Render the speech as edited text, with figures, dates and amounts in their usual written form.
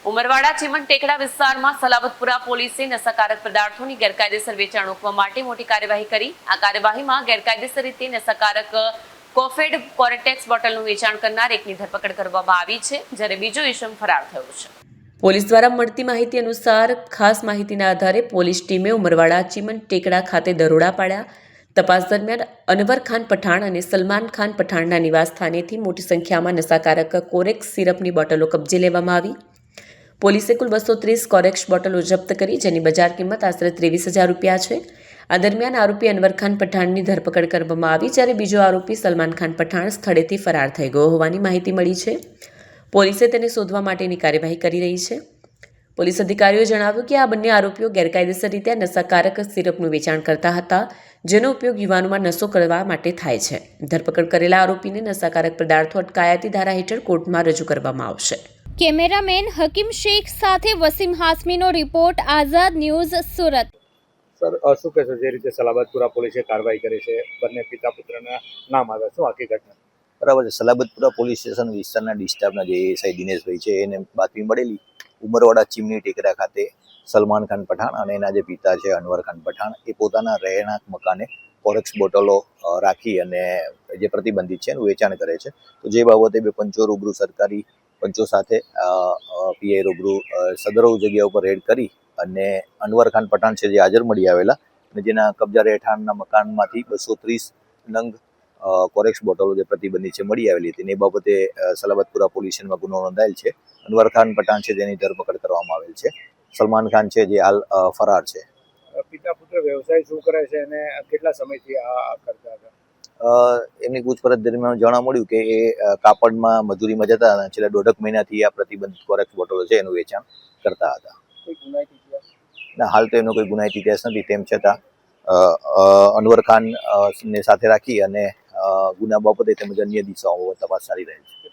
ઉમરવાડા ચીમન ટેકડા વિસ્તારમાં સલાબતપુરા પોલીસે નશાકારક પદાર્થોની ગેરકાયદેસર વેચાણ રોકવા માટે મોટી કાર્યવાહી કરી। આ કાર્યવાહીમાં ગેરકાયદેસર રીતે નશાકારક કોફેડ કોરેટેક્સ બોટલનું વેચાણ કરનાર એકની ધરપકડ કરવામાં આવી છે, જ્યારે બીજો ઇસમ ફરાર થયો છે। પોલીસ દ્વારા મળતી માહિતી અનુસાર ખાસ માહિતીના આધારે પોલીસ ટીમે ઉમરવાડા ચીમન ટેકડા ખાતે દરોડા પાડ્યા। તપાસ દરમિયાન અનવર ખાન પઠાણ અને સલમાન ખાન પઠાણના નિવાસ સ્થાનેથી મોટી સંખ્યામાં નશાકારક કોરેક્સ સિરપની બોટલો કબજે લેવામાં આવી। પોલીસે કુલ 230 કોરેક્સ બોટલો જપ્ત કરી, જેની બજાર કિંમત આશરે 23,000 રૂપિયા છે। આ દરમિયાન આરોપી અનવર ખાન પઠાણની ધરપકડ કરવામાં આવી, જ્યારે બીજો આરોપી સલમાન ખાન પઠાણ સ્થળેથી ફરાર થઈ ગયો હોવાની માહિતી મળી છે। પોલીસે તેને શોધવા માટેની કાર્યવાહી કરી રહી છે। પોલીસ અધિકારીઓએ જણાવ્યું કે આ બંને આરોપીઓ ગેરકાયદેસર રીતે નશાકારક સિરપનું વેચાણ કરતા હતા, જેનો ઉપયોગ યુવાનોમાં નશો કરવા માટે થાય છે। ધરપકડ કરેલા આરોપીને નશાકારક પદાર્થો અટકાયતી ધારા હેઠળ કોર્ટમાં રજૂ કરવામાં આવશે। કેમેરામેન હકીમ શેખ સાથે વસીમ હાસમીનો રિપોર્ટ, આઝાદ ન્યૂઝ, સુરત। સર, શું કહેશો? જે રીતે સલાબતપુરા પોલીસે કાર્યવાહી કરી છે, બંને પિતા પુત્રના નામ આવ્યા, શું આખી ઘટના? બરાબર છે। સલાબતપુરા પોલીસ સ્ટેશન વિસ્તારના ડિસ્ટાફના જે એએસઆઈ દિનેશભાઈ છે, એને બાતમી મળેલી ઉમરવાડા ચીમની ટેકરા ખાતે સલમાન ખાન પઠાણ અને એના જે પિતા છે અનવર ખાન પઠાણ, એ પોતાના રહેણાંક મકાને કોરેક્સ બોટલો રાખી અને જે પ્રતિબંધિત છે એનું વેચાણ કરે છે। તો જે બાબતે બે પંચો રૂબરૂ સરકારી પંચો સાથે પીઆઈ રૂબરૂ સદરો જગ્યા ઉપર રેડ કરી અને અનવર ખાન પઠાણ છે જે હાજર મળી આવેલા અને જેના કબજા રહેઠાણના મકાનમાંથી 230 નંગ કોરેક્સ બોટલો જે પ્રતિબંધિત છે મળી આવેલી હતી। એ બાબતે સલાબતપુરા પોલીસ સ્ટેશનમાં ગુનો નોંધાયેલ છે। અનવર ખાન પઠાણ છે જેની ધરપકડ કરવામાં આવેલ છે। સલમાન ખાન છે જે હાલ ફરાર છે। પિતા પુત્ર વ્યવસાય શું કરે છે અને કેટલા સમયથી આ કરતા હતા? એમની પૂછપરછ દરમિયાન જાણવા મળ્યું કે એ કાપડમાં મજૂરીમાં જતા અને છેલ્લા 1.5 મહિનાથી આ પ્રતિબંધિત કોરેક્સ બોટલો છે એનું વેચાણ કરતા હતા। કોઈ ગુનાહિત ઇતિહાસ? ના, હાલ તો એનો કોઈ ગુનાહિત ઇતિહાસ નથી। તેમ છતાં અનવર ખાન ને સાથે રાખી અને ગુના બાબતે તેમજ અન્ય દિશાઓ તપાસ ચાલી રહી છે।